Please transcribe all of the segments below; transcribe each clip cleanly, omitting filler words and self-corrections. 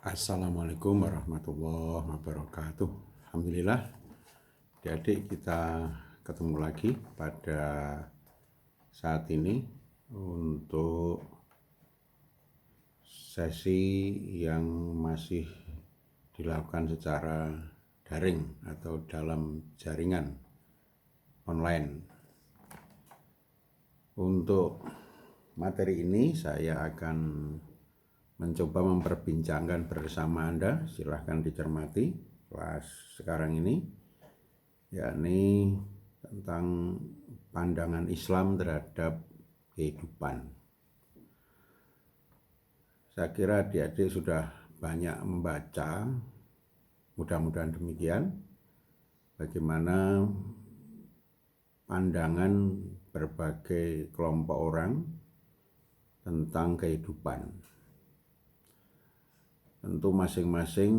Assalamualaikum warahmatullahi wabarakatuh. Alhamdulillah, adik kita ketemu lagi pada saat ini untuk sesi yang masih dilakukan secara daring atau dalam jaringan online. Untuk materi ini saya akan mencoba memperbincangkan bersama Anda. Silahkan dicermati kelas sekarang ini, yakni tentang pandangan Islam terhadap kehidupan. Saya kira adik-adik sudah banyak membaca, mudah-mudahan demikian, bagaimana pandangan berbagai kelompok orang tentang kehidupan. Tentu masing-masing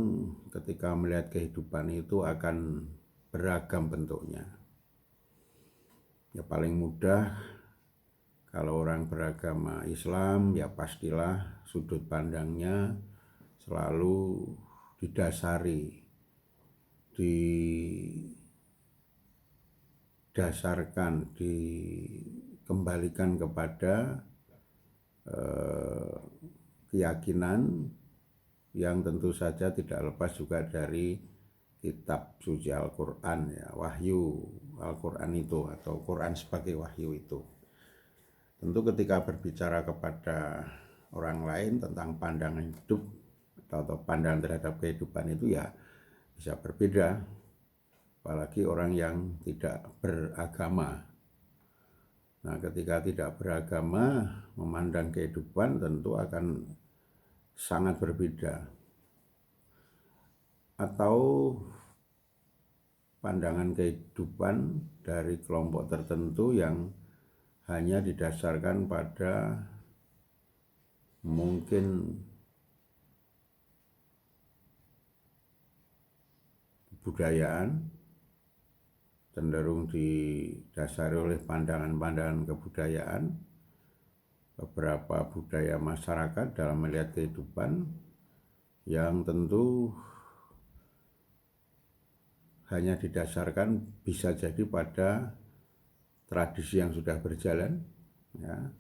ketika melihat kehidupan itu akan beragam bentuknya. Ya paling mudah kalau orang beragama Islam, ya pastilah sudut pandangnya selalu dikembalikan kepada keyakinan yang tentu saja tidak lepas juga dari kitab suci Al-Quran, ya, wahyu Al-Quran itu atau Quran sebagai wahyu itu. Tentu ketika berbicara kepada orang lain tentang pandangan hidup atau pandangan terhadap kehidupan itu ya bisa berbeda, apalagi orang yang tidak beragama. Nah, ketika tidak beragama memandang kehidupan tentu akan sangat berbeda. Atau pandangan kehidupan dari kelompok tertentu yang hanya didasarkan pada mungkin kebudayaan, cenderung didasari oleh pandangan-pandangan kebudayaan, beberapa budaya masyarakat dalam melihat kehidupan yang tentu hanya didasarkan bisa jadi pada tradisi yang sudah berjalan, ya,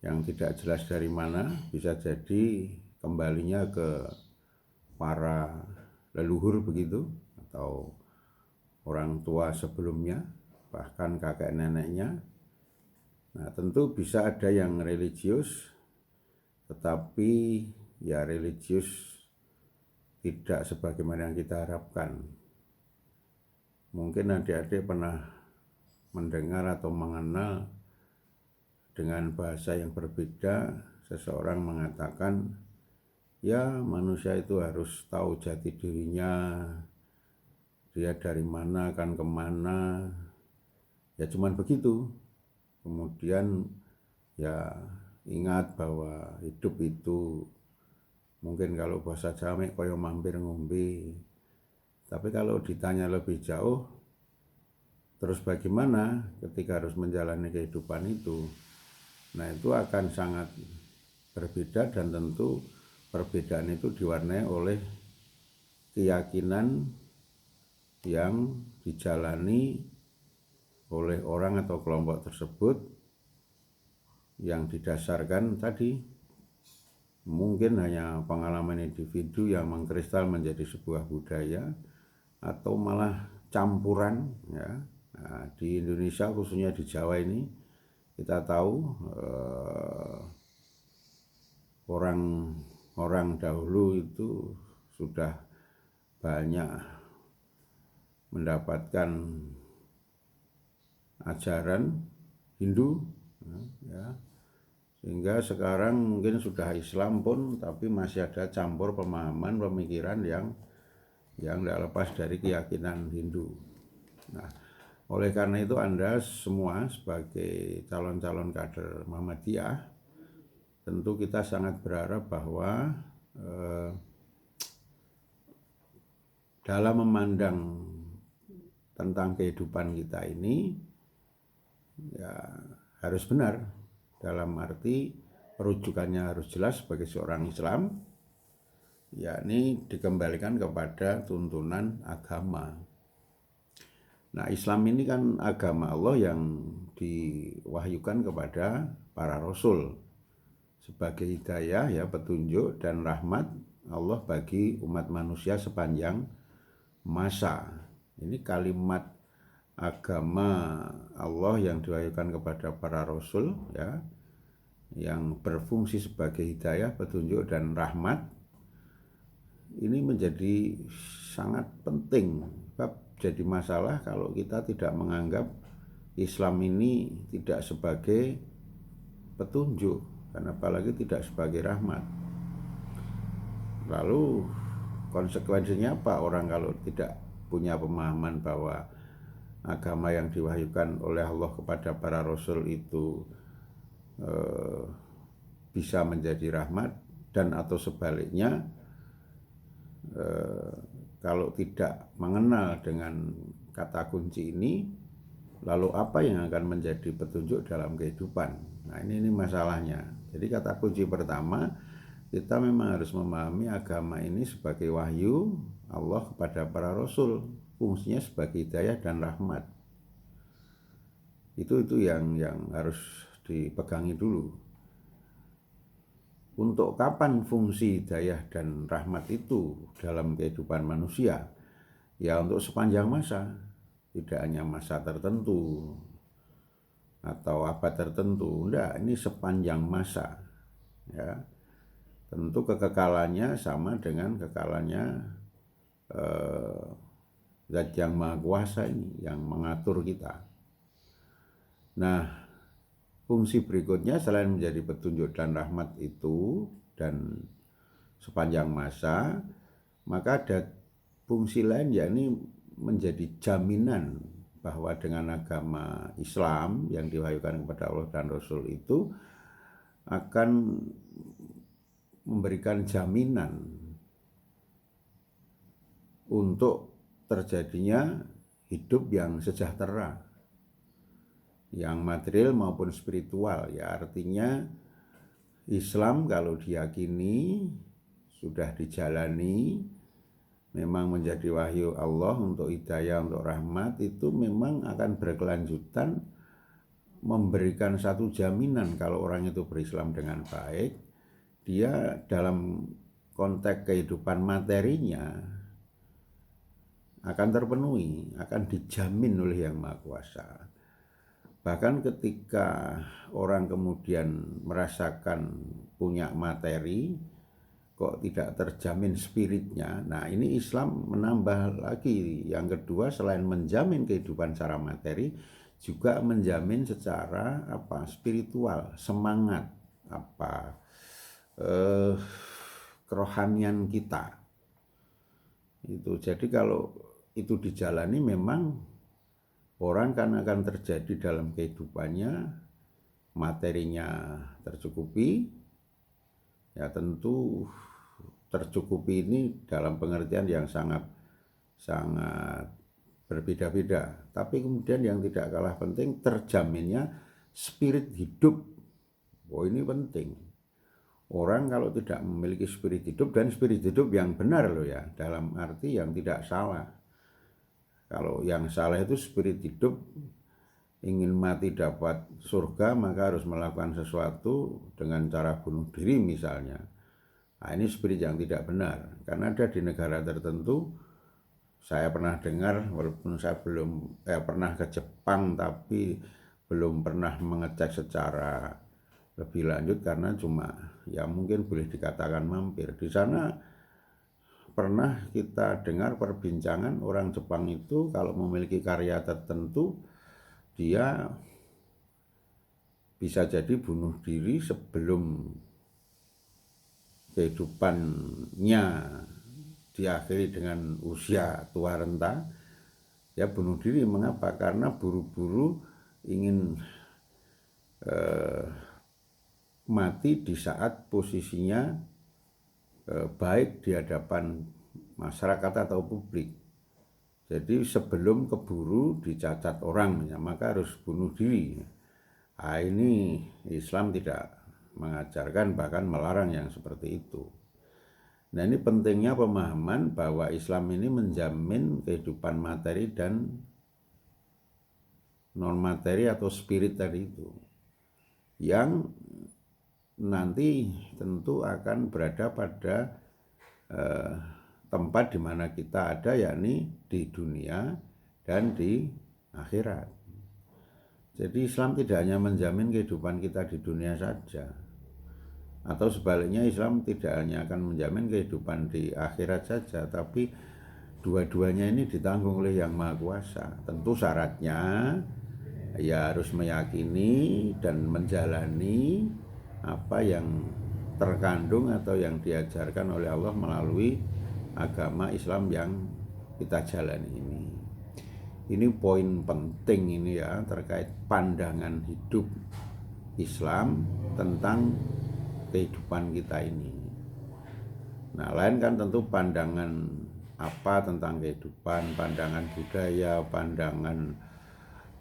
yang tidak jelas dari mana, bisa jadi kembalinya ke para leluhur begitu, atau orang tua sebelumnya, bahkan kakek neneknya. Nah, tentu bisa ada yang religius, tetapi ya religius tidak sebagaimana yang kita harapkan. Mungkin adik-adik pernah mendengar atau mengenal dengan bahasa yang berbeda, seseorang mengatakan, ya manusia itu harus tahu jati dirinya, dia dari mana akan kemana, ya cuman begitu. Kemudian ya ingat bahwa hidup itu mungkin kalau bahasa Jawa koyo mampir ngombe. Tapi kalau ditanya lebih jauh, terus bagaimana ketika harus menjalani kehidupan itu? Nah, itu akan sangat berbeda dan tentu perbedaan itu diwarnai oleh keyakinan yang dijalani oleh orang atau kelompok tersebut yang didasarkan tadi mungkin hanya pengalaman individu yang mengkristal menjadi sebuah budaya atau malah campuran, ya. Nah, di Indonesia khususnya di Jawa ini kita tahu orang dahulu itu sudah banyak mendapatkan ajaran Hindu, ya, sehingga sekarang mungkin sudah Islam pun tapi masih ada campur pemahaman pemikiran yang tidak lepas dari keyakinan Hindu. Nah, oleh karena itu Anda semua sebagai calon-calon kader Muhammadiyah, tentu kita sangat berharap bahwa dalam memandang tentang kehidupan kita ini ya harus benar, dalam arti perujukannya harus jelas sebagai seorang Islam, yakni dikembalikan kepada tuntunan agama. Nah, Islam ini kan agama Allah yang diwahyukan kepada para rasul sebagai hidayah, ya, petunjuk dan rahmat Allah bagi umat manusia sepanjang masa. Ini kalimat agama Allah yang diwahyukan kepada para rasul, ya, yang berfungsi sebagai hidayah, petunjuk dan rahmat, ini menjadi sangat penting. Jadi masalah kalau kita tidak menganggap Islam ini tidak sebagai petunjuk, dan apalagi tidak sebagai rahmat. Lalu konsekuensinya apa orang kalau tidak punya pemahaman bahwa agama yang diwahyukan oleh Allah kepada para rasul itu bisa menjadi rahmat, dan atau sebaliknya kalau tidak mengenal dengan kata kunci ini, lalu apa yang akan menjadi petunjuk dalam kehidupan? Nah, ini masalahnya. Jadi kata kunci pertama, kita memang harus memahami agama ini sebagai wahyu Allah kepada para rasul, fungsinya sebagai hidayah dan rahmat. Itu yang harus dipegangi dulu. Untuk kapan fungsi hidayah dan rahmat itu dalam kehidupan manusia? Ya, untuk sepanjang masa, tidak hanya masa tertentu atau abad tertentu. Enggak, ini sepanjang masa, ya. Tentu kekekalannya sama dengan kekalannya Zat yang Maha Kuasa ini yang mengatur kita. Nah, fungsi berikutnya selain menjadi petunjuk dan rahmat itu dan sepanjang masa, maka ada fungsi lain, yakni menjadi jaminan bahwa dengan agama Islam yang diwahyukan kepada Allah dan Rasul itu akan memberikan jaminan untuk terjadinya hidup yang sejahtera, yang material maupun spiritual, ya. Artinya Islam kalau diyakini, sudah dijalani, memang menjadi wahyu Allah untuk hidayah, untuk rahmat, itu memang akan berkelanjutan memberikan satu jaminan kalau orang itu berislam dengan baik, dia dalam konteks kehidupan materinya akan terpenuhi, akan dijamin oleh Yang Maha Kuasa. Bahkan ketika orang kemudian merasakan punya materi, kok tidak terjamin spiritnya. Nah, ini Islam menambah lagi. Yang kedua, selain menjamin kehidupan secara materi, juga menjamin secara spiritual, semangat, kerohanian kita. Itu. Jadi kalau itu dijalani, memang orang kan akan terjadi dalam kehidupannya, materinya tercukupi, ya. Tentu tercukupi ini dalam pengertian yang sangat berbeda-beda. Tapi kemudian yang tidak kalah penting, terjaminnya spirit hidup. Ini penting. Orang kalau tidak memiliki spirit hidup, dan spirit hidup yang benar loh, ya, dalam arti yang tidak salah. Kalau yang salah itu spirit hidup, ingin mati dapat surga, maka harus melakukan sesuatu dengan cara bunuh diri misalnya. Nah, ini spirit yang tidak benar. Karena ada di negara tertentu, saya pernah dengar, walaupun saya belum pernah ke Jepang, tapi belum pernah mengecek secara lebih lanjut karena cuma, ya, mungkin boleh dikatakan mampir. Di sana pernah kita dengar perbincangan orang Jepang itu kalau memiliki karya tertentu, dia bisa jadi bunuh diri sebelum kehidupannya diakhiri dengan usia tua renta. Ya, bunuh diri. Mengapa? Karena buru-buru ingin mati di saat posisinya baik di hadapan masyarakat atau publik. Jadi sebelum keburu dicacat orang, ya, maka harus bunuh diri. Nah, ini Islam tidak mengajarkan, bahkan melarang yang seperti itu. Nah, ini pentingnya pemahaman bahwa Islam ini menjamin kehidupan materi dan non materi atau spirit tadi itu, yang nanti tentu akan berada pada tempat di mana kita ada, yakni di dunia dan di akhirat. Jadi Islam tidak hanya menjamin kehidupan kita di dunia saja, atau sebaliknya Islam tidak hanya akan menjamin kehidupan di akhirat saja, tapi dua-duanya ini ditanggung oleh Yang Maha Kuasa. Tentu syaratnya ya harus meyakini dan menjalani apa yang terkandung atau yang diajarkan oleh Allah melalui agama Islam yang kita jalani ini. Ini poin penting ini ya, terkait pandangan hidup Islam tentang kehidupan kita ini. Nah, lain kan tentu pandangan apa tentang kehidupan, pandangan budaya, pandangan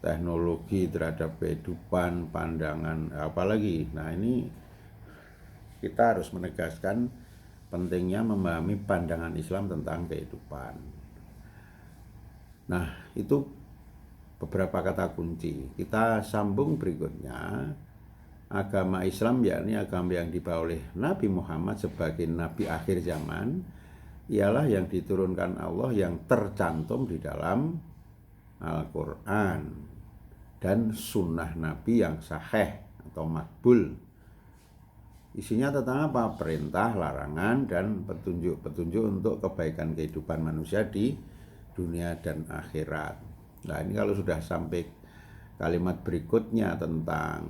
teknologi terhadap kehidupan, pandangan apalagi. Nah, ini kita harus menegaskan pentingnya memahami pandangan Islam tentang kehidupan. Nah, itu beberapa kata kunci. Kita sambung berikutnya. Agama Islam yakni agama yang dibawa oleh Nabi Muhammad sebagai Nabi akhir zaman, ialah yang diturunkan Allah yang tercantum di dalam Al-Quran dan sunnah Nabi yang sahih atau makbul. Isinya tentang apa? Perintah, larangan, dan petunjuk-petunjuk untuk kebaikan kehidupan manusia di dunia dan akhirat. Nah, ini kalau sudah sampai kalimat berikutnya tentang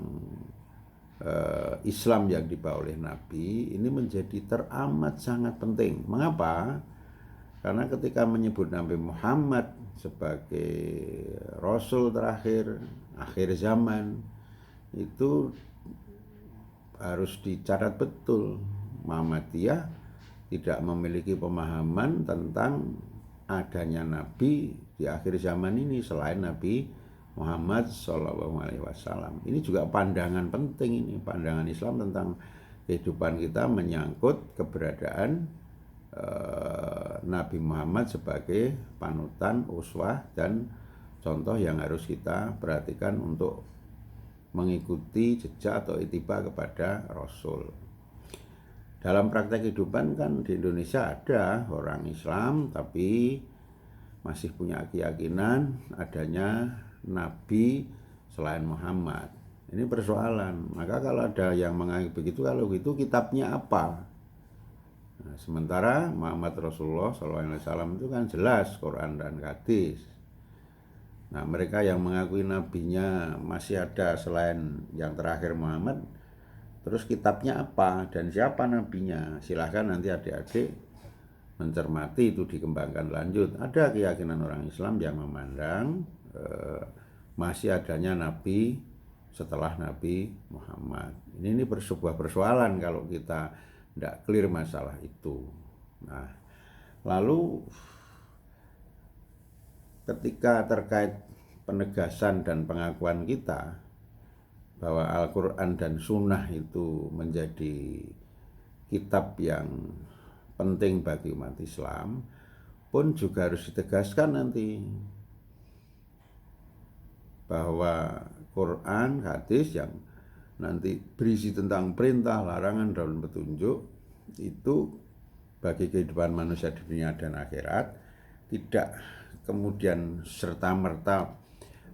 Islam yang dibawa oleh Nabi, ini menjadi teramat sangat penting. Mengapa? Karena ketika menyebut Nabi Muhammad sebagai Rasul terakhir, akhir zaman, itu harus dicatat betul. Muhammadiyah tidak memiliki pemahaman tentang adanya Nabi di akhir zaman ini selain Nabi Muhammad SAW. Ini juga pandangan penting, ini pandangan Islam tentang kehidupan kita menyangkut keberadaan Nabi Muhammad sebagai panutan, uswah, dan contoh yang harus kita perhatikan untuk mengikuti jejak atau ittiba kepada Rasul. Dalam praktek kehidupan kan di Indonesia ada orang Islam tapi masih punya keyakinan adanya Nabi selain Muhammad. Ini persoalan. Maka kalau ada yang menganggap begitu, kalau gitu kitabnya apa? Nah, sementara Muhammad Rasulullah SAW itu kan jelas Quran dan hadis. Nah, mereka yang mengakui nabinya masih ada selain yang terakhir Muhammad, terus kitabnya apa dan siapa nabinya? Silahkan nanti adik-adik mencermati itu, dikembangkan lanjut. Ada keyakinan orang Islam yang memandang masih adanya nabi setelah Nabi Muhammad. Ini sebuah persoalan kalau kita tidak clear masalah itu. Nah, lalu ketika terkait penegasan dan pengakuan kita bahwa Al-Quran dan Sunnah itu menjadi kitab yang penting bagi umat Islam, pun juga harus ditegaskan nanti bahwa Quran, hadis yang nanti berisi tentang perintah, larangan, dan petunjuk itu bagi kehidupan manusia di dunia dan akhirat tidak kemudian serta-merta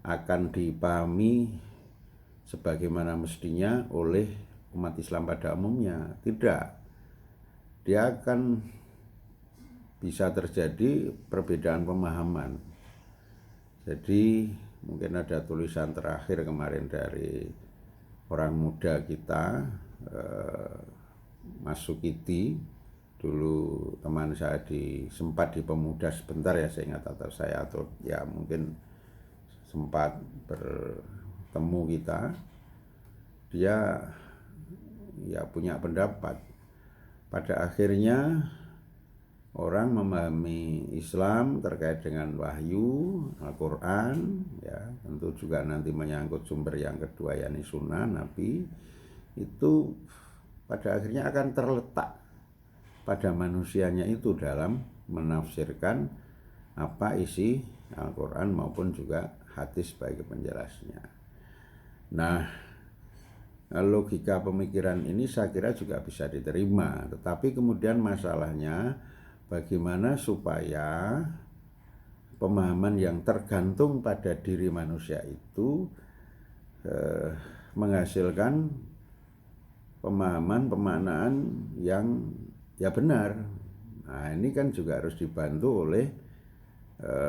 akan dipahami sebagaimana mestinya oleh umat Islam pada umumnya. Tidak. Dia akan bisa terjadi perbedaan pemahaman. Jadi mungkin ada tulisan terakhir kemarin dari orang muda kita, Mas Sukiti, dulu teman saya sempat di Pemuda sebentar ya, saya ingat atau saya, atau ya mungkin sempat bertemu kita. Dia ya punya pendapat. Pada akhirnya orang memahami Islam terkait dengan wahyu Al-Quran, ya tentu juga nanti menyangkut sumber yang kedua yakni sunnah Nabi, itu pada akhirnya akan terletak pada manusianya itu dalam menafsirkan apa isi Al-Quran maupun juga hadis sebagai penjelasnya. Nah, logika pemikiran ini saya kira juga bisa diterima, tetapi kemudian masalahnya bagaimana supaya pemahaman yang tergantung pada diri manusia itu menghasilkan pemahaman pemaknaan yang ya benar. Nah, ini kan juga harus dibantu oleh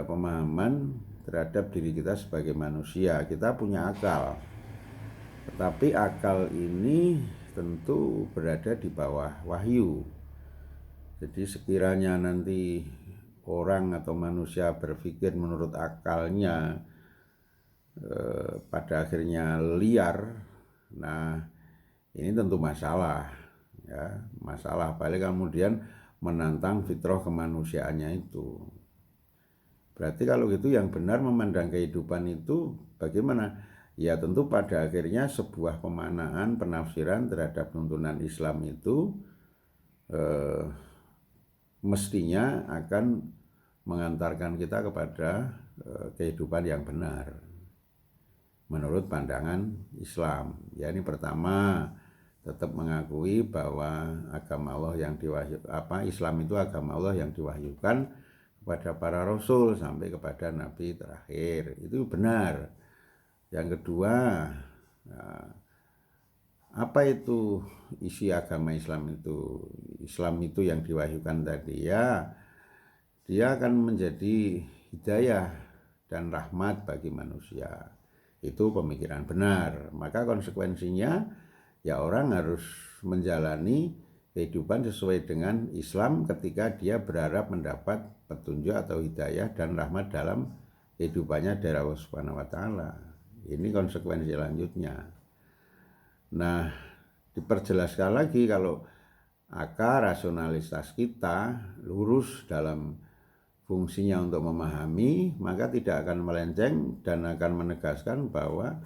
pemahaman terhadap diri kita sebagai manusia. Kita punya akal, tetapi akal ini tentu berada di bawah wahyu. Jadi sekiranya nanti orang atau manusia berpikir menurut akalnya, pada akhirnya liar, nah ini tentu masalah, ya, masalah. Apalagi kemudian menantang fitrah kemanusiaannya itu. Berarti kalau gitu yang benar memandang kehidupan itu bagaimana? Ya tentu pada akhirnya sebuah pemaknaan, penafsiran terhadap tuntunan Islam itu mestinya akan mengantarkan kita kepada kehidupan yang benar menurut pandangan Islam. Ya, ini pertama, tetap mengakui bahwa agama Allah yang Islam itu agama Allah yang diwahyukan kepada para rasul sampai kepada nabi terakhir. Itu benar. Yang kedua, apa itu isi agama Islam itu? Islam itu yang diwahyukan tadi, ya dia akan menjadi hidayah dan rahmat bagi manusia. Itu pemikiran benar. Maka konsekuensinya ya orang harus menjalani kehidupan sesuai dengan Islam ketika dia berharap mendapat petunjuk atau hidayah dan rahmat dalam kehidupannya dari Allah Subhanahu wa taala. Ini konsekuensi selanjutnya. Nah, diperjelaskan lagi kalau akal rasionalitas kita lurus dalam fungsinya untuk memahami, maka tidak akan melenceng dan akan menegaskan bahwa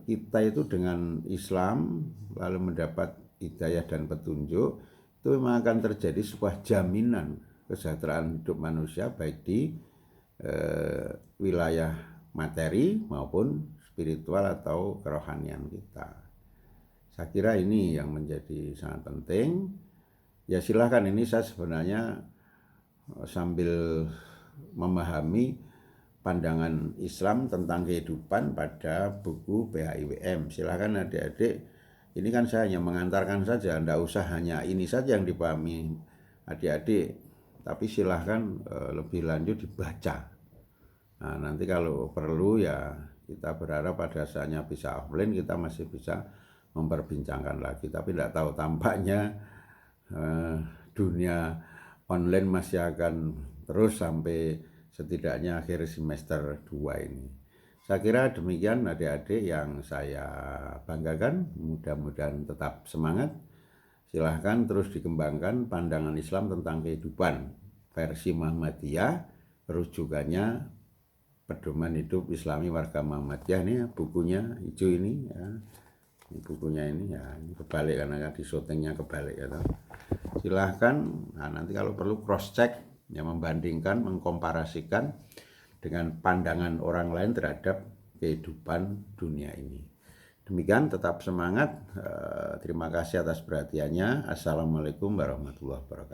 kita itu dengan Islam lalu mendapat hidayah dan petunjuk, itu memang akan terjadi sebuah jaminan kesejahteraan hidup manusia baik di wilayah materi maupun spiritual atau kerohanian kita. Saya kira ini yang menjadi sangat penting. Ya silahkan, ini saya sebenarnya sambil memahami pandangan Islam tentang kehidupan pada buku PHIWM. Silahkan adik-adik, ini kan saya hanya mengantarkan saja, tidak usah hanya ini saja yang dipahami adik-adik, tapi silahkan lebih lanjut dibaca. Nah, nanti kalau perlu ya kita berharap pada saatnya bisa offline kita masih bisa memperbincangkan lagi, tapi tidak tahu tampaknya dunia online masih akan terus sampai setidaknya akhir semester 2 ini. Saya kira demikian adik-adik yang saya banggakan, mudah-mudahan tetap semangat. Silahkan terus dikembangkan pandangan Islam tentang kehidupan versi Muhammadiyah, rujukannya Pedoman Hidup Islami Warga Muhammadiyah. Ini bukunya hijau ini ya. Ini bukunya ini ya, ini kebalik karena di syutingnya kebalik ya. Silahkan, nah nanti kalau perlu cross check ya, membandingkan, mengkomparasikan dengan pandangan orang lain terhadap kehidupan dunia ini. Demikian, tetap semangat. Terima kasih atas perhatiannya. Assalamualaikum warahmatullahi wabarakatuh.